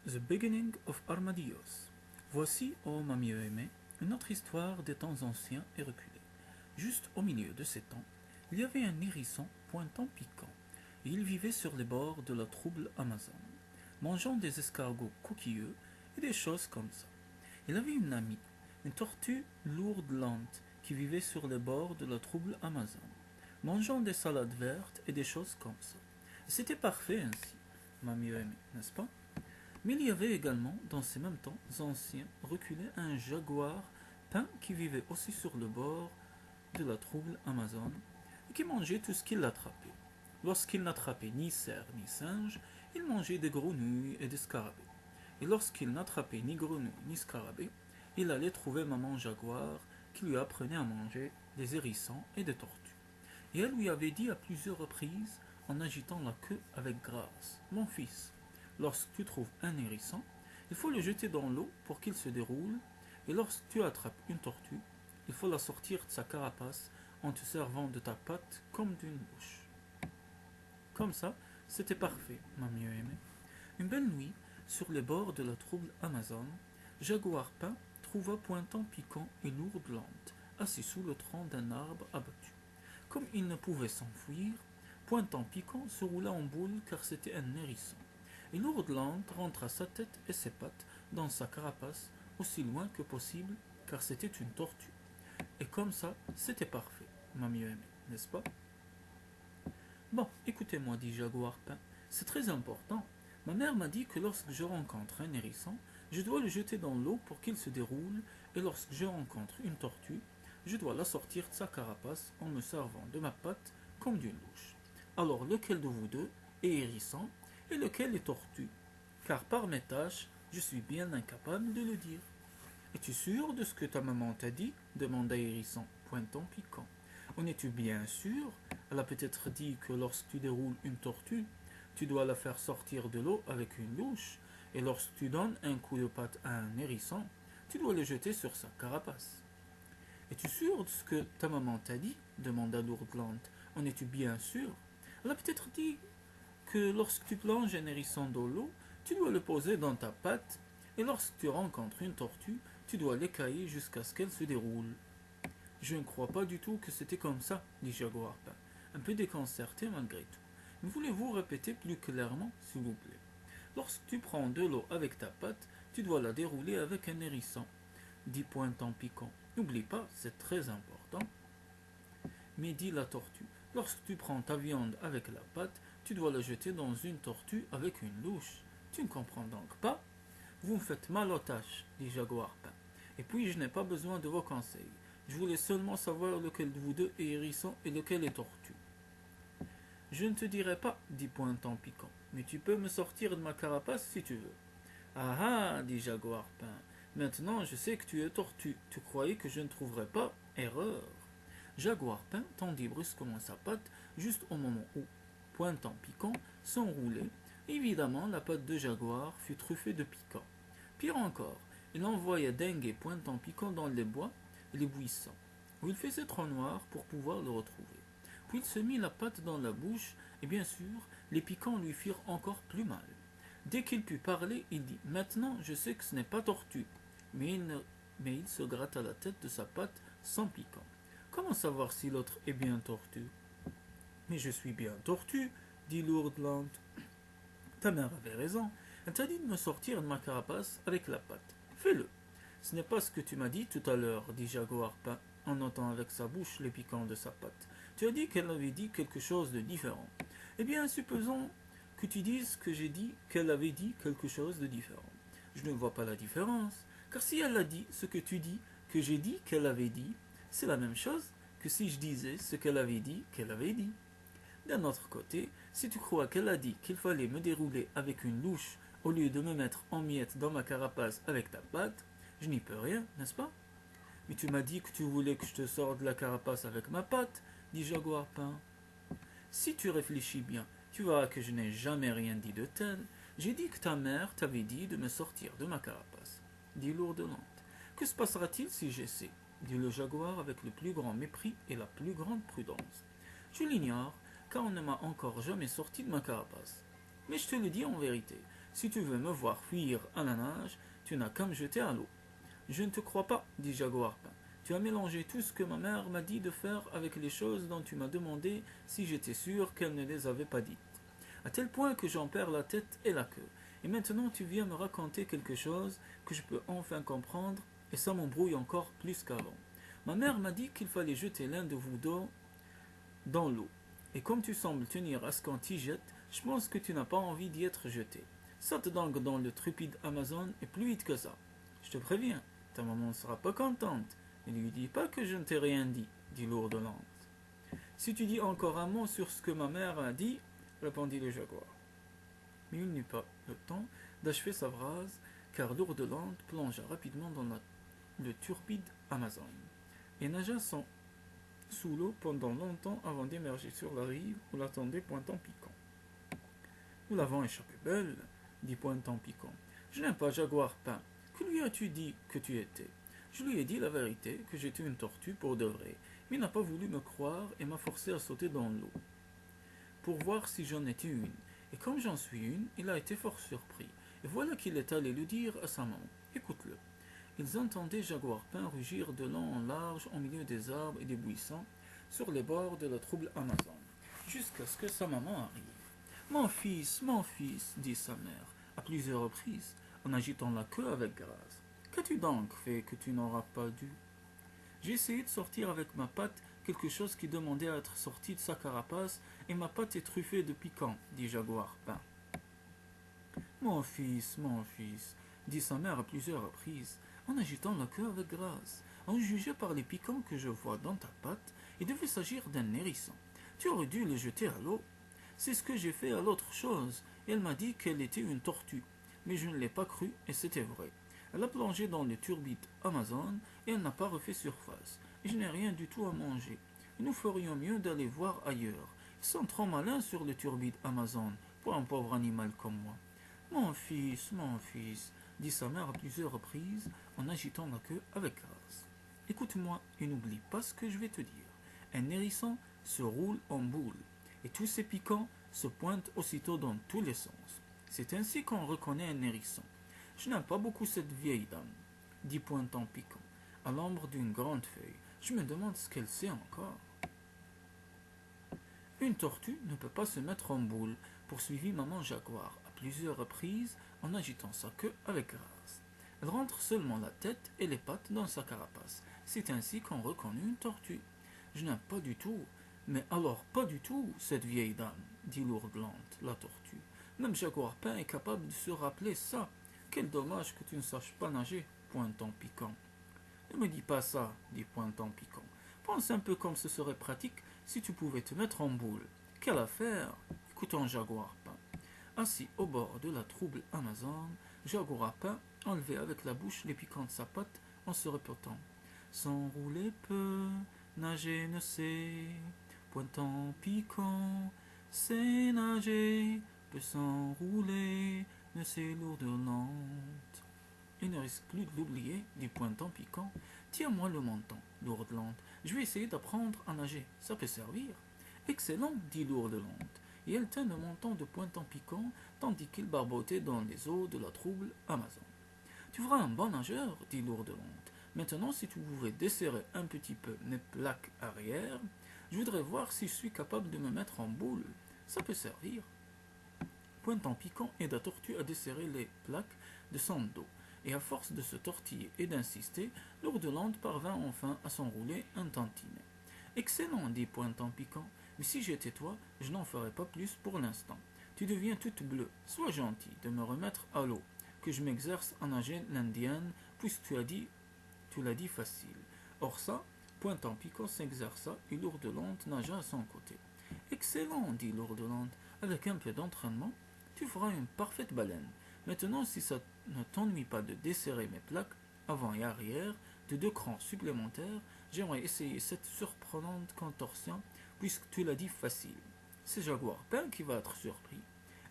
The Beginning of Armadillos. Voici, ô ma mieux-aimée, une autre histoire des temps anciens et reculés. Juste au milieu de ces temps, il y avait un hérisson pointant piquant, et il vivait sur les bords de la trouble Amazone, mangeant des escargots coquilleux et des choses comme ça. Il avait une amie, une tortue lourde lente, qui vivait sur les bords de la trouble Amazone, mangeant des salades vertes et des choses comme ça. C'était parfait ainsi, ma mieux-aimée, n'est-ce pas? Mais il y avait également, dans ces mêmes temps anciens, reculés, un jaguar peint qui vivait aussi sur le bord de la trouble Amazone et qui mangeait tout ce qu'il attrapait. Lorsqu'il n'attrapait ni cerf ni singe, il mangeait des grenouilles et des scarabées. Et lorsqu'il n'attrapait ni grenouilles ni scarabées, il allait trouver maman jaguar qui lui apprenait à manger des hérissons et des tortues. Et elle lui avait dit à plusieurs reprises, en agitant la queue avec grâce: Mon fils, lorsque tu trouves un hérisson, il faut le jeter dans l'eau pour qu'il se déroule, et lorsque tu attrapes une tortue, il faut la sortir de sa carapace en te servant de ta patte comme d'une bouche. Comme ça, c'était parfait, ma mieux-aimée. Une belle nuit, sur les bords de la trouble Amazone, Jaguar Pain trouva Pointant Piquant et Lourde Lente, assis sous le tronc d'un arbre abattu. Comme il ne pouvait s'enfuir, Pointant Piquant se roula en boule car c'était un hérisson, et Lourde Lente rentra sa tête et ses pattes dans sa carapace aussi loin que possible car c'était une tortue. Et comme ça, c'était parfait, ma mieux-aimée, n'est-ce pas? Bon, écoutez-moi, dit Jaguar Pain, c'est très important. Ma mère m'a dit que lorsque je rencontre un hérisson, je dois le jeter dans l'eau pour qu'il se déroule, et lorsque je rencontre une tortue, je dois la sortir de sa carapace en me servant de ma patte comme d'une louche. Alors lequel de vous deux est hérisson et lequel est tortue? Car par mes tâches, je suis bien incapable de le dire. Es-tu sûr de ce que ta maman t'a dit demanda Hérisson, pointant piquant. En es-tu bien sûr? Elle a peut-être dit que lorsque tu déroules une tortue, tu dois la faire sortir de l'eau avec une louche, et lorsque tu donnes un coup de patte à un hérisson, tu dois le jeter sur sa carapace. Es-tu sûr de ce que ta maman t'a dit demanda Lourdlante. En es-tu bien sûr? Elle a peut-être dit que lorsque tu plonges un hérisson dans l'eau, tu dois le poser dans ta patte, et lorsque tu rencontres une tortue, tu dois l'écailler jusqu'à ce qu'elle se déroule. Je ne crois pas du tout que c'était comme ça, dit Jaguar Pain, un peu déconcerté malgré tout. Mais voulez-vous répéter plus clairement, s'il vous plaît? Lorsque tu prends de l'eau avec ta patte, tu dois la dérouler avec un hérisson, dit Pointant Piquant. N'oublie pas, c'est très important. Mais dit la tortue, lorsque tu prends ta viande avec la patte, tu dois la jeter dans une tortue avec une louche. Tu ne comprends donc pas? Vous me faites mal aux tâches, dit Jaguar Pain. Et puis je n'ai pas besoin de vos conseils. Je voulais seulement savoir lequel de vous deux est hérisson et lequel est tortue. Je ne te dirai pas, dit Pointant Piquant, mais tu peux me sortir de ma carapace si tu veux. Ah ah, dit Jaguar Pain, maintenant je sais que tu es tortue. Tu croyais que je ne trouverais pas? Erreur. Jaguar Pain tendit brusquement sa patte juste au moment où, Pointant Piquant, s'enroulait. Évidemment, la patte de Jaguar fut truffée de piquants. Pire encore, il envoya Dengue et Pointant Piquant dans les bois et les buissons, où il faisait trop noir pour pouvoir le retrouver. Puis il se mit la patte dans la bouche, et bien sûr, les piquants lui firent encore plus mal. Dès qu'il put parler, il dit: Maintenant, je sais que ce n'est pas tortue. Mais il se gratta la tête de sa patte sans piquant. Comment savoir si l'autre est bien tortue? Mais je suis bien tortue, dit Lourdlante. Ta mère avait raison. Elle t'a dit de me sortir de ma carapace avec la patte. Fais-le. Ce n'est pas ce que tu m'as dit tout à l'heure, dit Jaguar Pain, en notant avec sa bouche les piquants de sa patte. Tu as dit qu'elle avait dit quelque chose de différent. Eh bien, supposons que tu dises que j'ai dit qu'elle avait dit quelque chose de différent. Je ne vois pas la différence, car si elle a dit ce que tu dis que j'ai dit qu'elle avait dit, c'est la même chose que si je disais ce qu'elle avait dit qu'elle avait dit. D'un autre côté, si tu crois qu'elle a dit qu'il fallait me dérouler avec une louche au lieu de me mettre en miettes dans ma carapace avec ta patte, je n'y peux rien, n'est-ce pas? Mais tu m'as dit que tu voulais que je te sorte de la carapace avec ma patte, dit Jaguar Pain. Si tu réfléchis bien, tu verras que je n'ai jamais rien dit de tel. J'ai dit que ta mère t'avait dit de me sortir de ma carapace, dit Lourdelante. Que se passera-t-il si j'essaie? Dit le jaguar avec le plus grand mépris et la plus grande prudence. Je l'ignore, car on ne m'a encore jamais sorti de ma carapace. Mais je te le dis en vérité, Si tu veux me voir fuir à la nage, tu n'as qu'à me jeter à l'eau. Je ne te crois pas, dit Jaguar Pain. Tu as mélangé tout ce que ma mère m'a dit de faire avec les choses dont tu m'as demandé si j'étais sûr qu'elle ne les avait pas dites. À tel point que j'en perds la tête et la queue. Et maintenant tu viens me raconter quelque chose que je peux enfin comprendre, et ça m'embrouille encore plus qu'avant. Ma mère m'a dit qu'il fallait jeter l'un de vous deux dans l'eau. Et comme tu sembles tenir à ce qu'on t'y jette, je pense que tu n'as pas envie d'y être jeté. Saute donc dans le trupide Amazon et plus vite que ça. Je te préviens, ta maman ne sera pas contente. Ne lui dis pas que je ne t'ai rien dit, dit Lourdelande. Si tu dis encore un mot sur ce que ma mère a dit, répondit le jaguar. Mais il n'eut pas le temps d'achever sa phrase, car Lourdelande plongea rapidement dans le turbide Amazon et nagea sous l'eau pendant longtemps avant d'émerger sur la rive où l'attendait Pointant-Piquant. Nous l'avons échappé belle, dit Pointant-Piquant. Je n'aime pas Jaguar Pain. Que lui as-tu dit que tu étais? Je lui ai dit la vérité, que j'étais une tortue pour de vrai, mais il n'a pas voulu me croire et m'a forcé à sauter dans l'eau pour voir si j'en étais une. Et comme j'en suis une, il a été fort surpris. Et voilà qu'il est allé le dire à sa maman. Écoute-le. Ils entendaient Jaguar Pain rugir de long en large au milieu des arbres et des buissons, sur les bords de la trouble Amazon, jusqu'à ce que sa maman arrive. Mon fils, dit sa mère, à plusieurs reprises, en agitant la queue avec grâce. Qu'as-tu donc fait que tu n'auras pas dû? J'ai essayé de sortir avec ma patte quelque chose qui demandait à être sorti de sa carapace, et ma patte est truffée de piquants, dit Jaguar Pain. Mon fils, dit sa mère à plusieurs reprises, en agitant la queue avec grâce. En juger par les piquants que je vois dans ta patte, il devait s'agir d'un hérisson. Tu aurais dû le jeter à l'eau. C'est ce que j'ai fait à l'autre chose. Elle m'a dit qu'elle était une tortue, mais je ne l'ai pas cru et c'était vrai. Elle a plongé dans le turbide Amazon et elle n'a pas refait surface. Et je n'ai rien du tout à manger. Et nous ferions mieux d'aller voir ailleurs. Ils sont trop malins sur le turbide Amazon pour un pauvre animal comme moi. Mon fils, dit sa mère à plusieurs reprises en agitant la queue avec grâce. Écoute-moi et n'oublie pas ce que je vais te dire. Un hérisson se roule en boule et tous ses piquants se pointent aussitôt dans tous les sens. C'est ainsi qu'on reconnaît un hérisson. Je n'aime pas beaucoup cette vieille dame, dit Pointant-Piquant, à l'ombre d'une grande feuille. Je me demande ce qu'elle sait encore. Une tortue ne peut pas se mettre en boule, poursuivit maman Jaguar à plusieurs reprises en agitant sa queue avec grâce. Elle rentre seulement la tête et les pattes dans sa carapace. C'est ainsi qu'on reconnaît une tortue. Je n'aime pas du tout, mais alors pas du tout, cette vieille dame, dit Lourdelande, la tortue. Même Jaguar Pain est capable de se rappeler ça. Quel dommage que tu ne saches pas nager, Pointant-Piquant. Ne me dis pas ça, dit Pointant-Piquant. Pense un peu comme ce serait pratique si tu pouvais te mettre en boule. Quelle affaire! Écoutons Jaguar Pain. Assis au bord de la trouble Amazon, Jaguar Pain enlevait avec la bouche les piquants de sa patte en se répétant. S'enrouler peut, nager ne sait, Pointant-Piquant, c'est nager, peut s'enrouler, ne sait Lourdelande. Il ne risque plus de l'oublier, dit Pointant-Piquant. Tiens-moi le menton, Lourdelande. Je vais essayer d'apprendre à nager. Ça peut servir. Excellent, dit Lourdelande. Et elle tint le menton de Pointant-Piquant tandis qu'il barbotait dans les eaux de la trouble Amazon. Tu feras un bon nageur, dit Lourdelande. Maintenant, si tu pouvais desserrer un petit peu mes plaques arrière, je voudrais voir si je suis capable de me mettre en boule. Ça peut servir. Pointant-Piquant aida Tortue à desserrer les plaques de son dos. Et à force de se tortiller et d'insister, Lourdelande parvint enfin à s'enrouler un tantinet. Excellent, dit Pointant-Piquant, mais si j'étais toi, je n'en ferais pas plus pour l'instant. Tu deviens toute bleue. Sois gentil de me remettre à l'eau, que je m'exerce à nager l'indienne, puisque tu l'as dit facile. Or ça, Pointant-Piquant s'exerça et Lourdelande nagea à son côté. Excellent, dit Lourdelande, avec un peu d'entraînement, tu feras une parfaite baleine. Maintenant, si ça ne t'ennuie pas de desserrer mes plaques, avant et arrière, de 2 crans supplémentaires, j'aimerais essayer cette surprenante contorsion, puisque tu l'as dit facile. C'est Jaguar Pain qui va être surpris.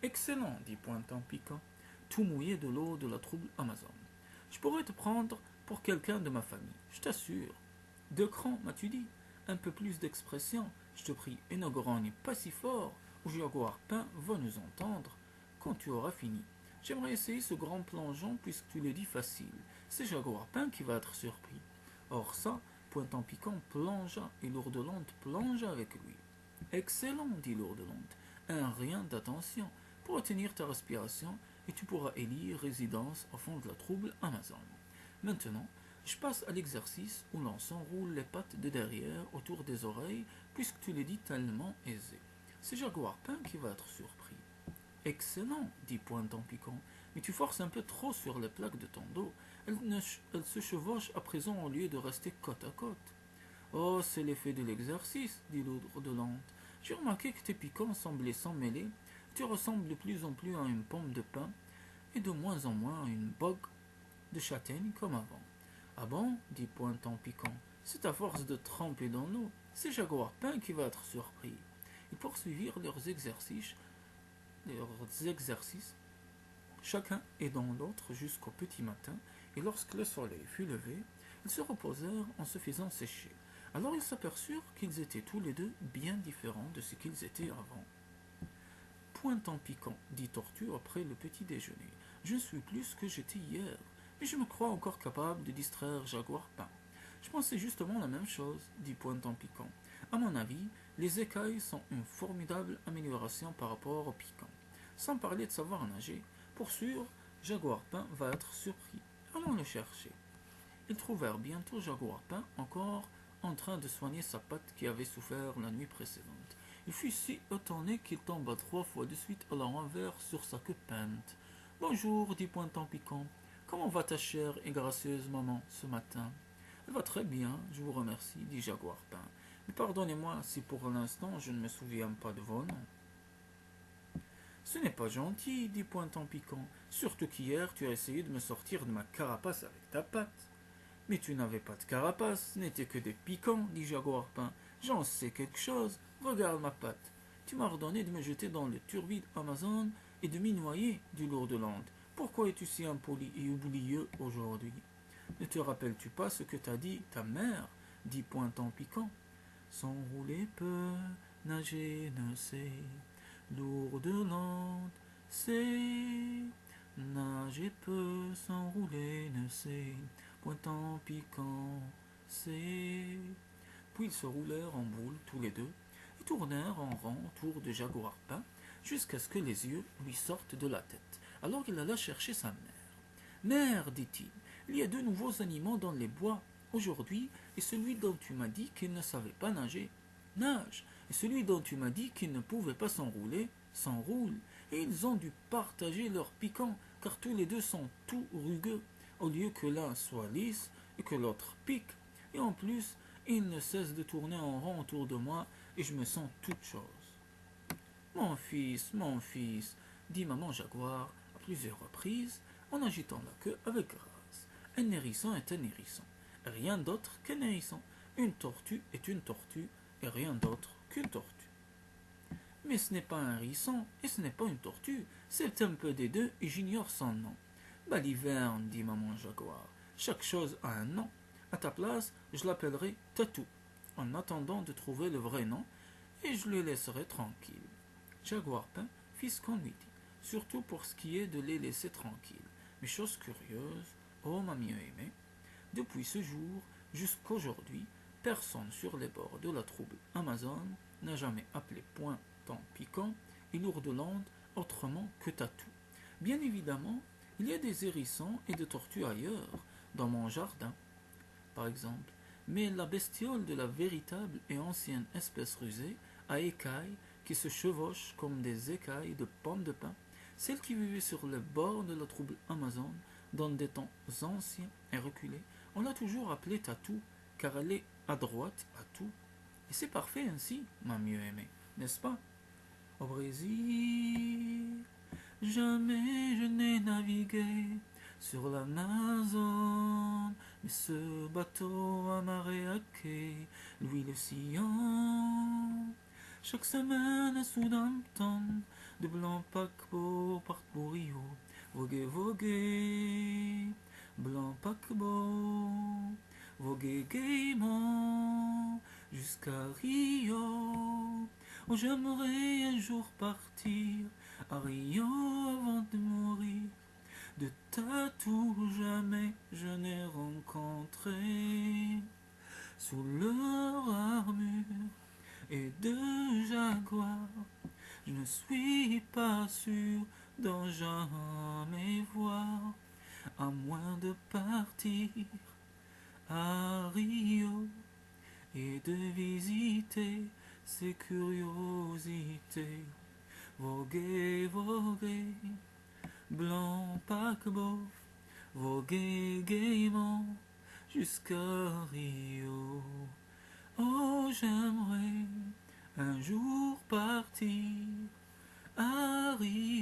Excellent, dit Pointant-Piquant, tout mouillé de l'eau de la trouble Amazon. Je pourrais te prendre pour quelqu'un de ma famille, je t'assure. 2 crans, m'as-tu dit? Un peu plus d'expression, je te prie, et ne grogne pas si fort, ou Jaguar Pain va nous entendre. Quand tu auras fini, J'aimerais essayer ce grand plongeon puisque tu le dis facile. C'est Jaguar Pain qui va être surpris. Or ça, Pointant Piquant plongea et Lourdelonde plongea avec lui. Excellent, dit Lourdelonde. Un rien d'attention pour retenir ta respiration et tu pourras élire résidence au fond de la trouble Amazon. Maintenant, je passe à l'exercice où l'on s'enroule les pattes de derrière autour des oreilles puisque tu l'as dit tellement aisé. C'est Jaguar Pain qui va être surpris. Excellent, dit Pointant Piquant, mais tu forces un peu trop sur les plaques de ton dos. Elles se chevauchent à présent au lieu de rester côte à côte. Oh, c'est l'effet de l'exercice, dit Lourdelonde. J'ai remarqué que tes piquants semblaient s'emmêler. Tu ressembles de plus en plus à une pomme de pin et de moins en moins à une bogue de châtaigne comme avant. Ah bon, dit Pointant Piquant, c'est à force de tremper dans l'eau. C'est Jaguar Pain qui va être surpris. Ils poursuivirent leurs exercices, chacun aidant l'autre jusqu'au petit matin, et lorsque le soleil fut levé, ils se reposèrent en se faisant sécher. Alors ils s'aperçurent qu'ils étaient tous les deux bien différents de ce qu'ils étaient avant. Pointant Piquant, dit Tortue après le petit déjeuner, je suis plus que j'étais hier, mais je me crois encore capable de distraire Jaguar Pain. Je pensais justement la même chose, dit Pointant Piquant. À mon avis, les écailles sont une formidable amélioration par rapport au piquant. Sans parler de savoir nager, pour sûr, Jaguar Pain va être surpris. Allons le chercher. Ils trouvèrent bientôt Jaguar Pain encore en train de soigner sa patte qui avait souffert la nuit précédente. Il fut si étonné qu'il tomba 3 fois de suite à l'envers sur sa queue peinte. Bonjour, dit Pointant Piquant. Comment va ta chère et gracieuse maman ce matin? Elle va très bien, je vous remercie, dit Jaguar Pain. Mais pardonnez-moi si pour l'instant je ne me souviens pas de vos noms. Ce n'est pas gentil, dit Pointant Piquant, surtout qu'hier tu as essayé de me sortir de ma carapace avec ta patte. Mais tu n'avais pas de carapace, ce n'était que des piquants, dit Jaguar Pain. J'en sais quelque chose, regarde ma patte. Tu m'as ordonné de me jeter dans le turbide Amazon et de m'y noyer, dit Lourdelonde. Pourquoi es-tu si impoli et oublieux aujourd'hui? Ne te rappelles-tu pas ce que t'a dit ta mère, dit Pointant Piquant. S'enrouler peut, nager ne sait, Lourdelonde sait. Nager peut, s'enrouler ne sait, Pointant Piquant sait. Puis ils se roulèrent en boule tous les deux et tournèrent en rang autour de Jaguar Pain jusqu'à ce que les yeux lui sortent de la tête. Alors il alla chercher sa mère. Mère, dit-il, il y a 2 nouveaux animaux dans les bois aujourd'hui, et celui dont tu m'as dit qu'il ne savait pas nager, nage, et celui dont tu m'as dit qu'il ne pouvait pas s'enrouler, s'enroule, et ils ont dû partager leur piquant, car tous les deux sont tout rugueux, au lieu que l'un soit lisse et que l'autre pique, et en plus, ils ne cessent de tourner en rond autour de moi, et je me sens toute chose. Mon fils, dit maman Jaguar à plusieurs reprises, en agitant la queue avec grâce. Un hérisson est un hérisson, rien d'autre qu'un hérisson. Une tortue est une tortue, et rien d'autre qu'une tortue. Mais ce n'est pas un hérisson, et ce n'est pas une tortue, c'est un peu des deux, et j'ignore son nom. Baliverne, dit maman Jaguar, chaque chose a un nom. À ta place, je l'appellerai Tatou, en attendant de trouver le vrai nom, et je le laisserai tranquille. Jaguar Pain fit ce qu'on lui dit, surtout pour ce qui est de les laisser tranquilles. Mais chose curieuse, oh ma mieux aimée, depuis ce jour jusqu'aujourd'hui, personne sur les bords de la trouble Amazon n'a jamais appelé Pointant Piquant et Lourdelonde autrement que Tatou. Bien évidemment, il y a des hérissons et des tortues ailleurs, dans mon jardin, par exemple, mais la bestiole de la véritable et ancienne espèce rusée, à écailles, qui se chevauchent comme des écailles de pommes de pin, celle qui vivait sur le bord de la trouble Amazon, dans des temps anciens et reculés, on l'a toujours appelée Tatou, car elle est à droite à tout. Et c'est parfait ainsi, ma mieux aimée, n'est-ce pas? Au Brésil, jamais je n'ai navigué sur l'Amazon, mais ce bateau amarré à quai, lui le sillon. Chaque semaine à Southampton, de blancs paquebots partent pour Rio. Voguez, voguez, blanc paquebot, voguez gaiement jusqu'à Rio. Oh, j'aimerais un jour partir à Rio avant de mourir. De tatou jamais je n'ai rencontré. Sous leur armure et de jaguar, je ne suis pas sûr d'en jamais voir, à moins de partir à Rio et de visiter ses curiosités. Voguer, voguer, blanc paquebot, voguer gaiement jusqu'à Rio. Oh, j'aimerais un jour partir à Rio.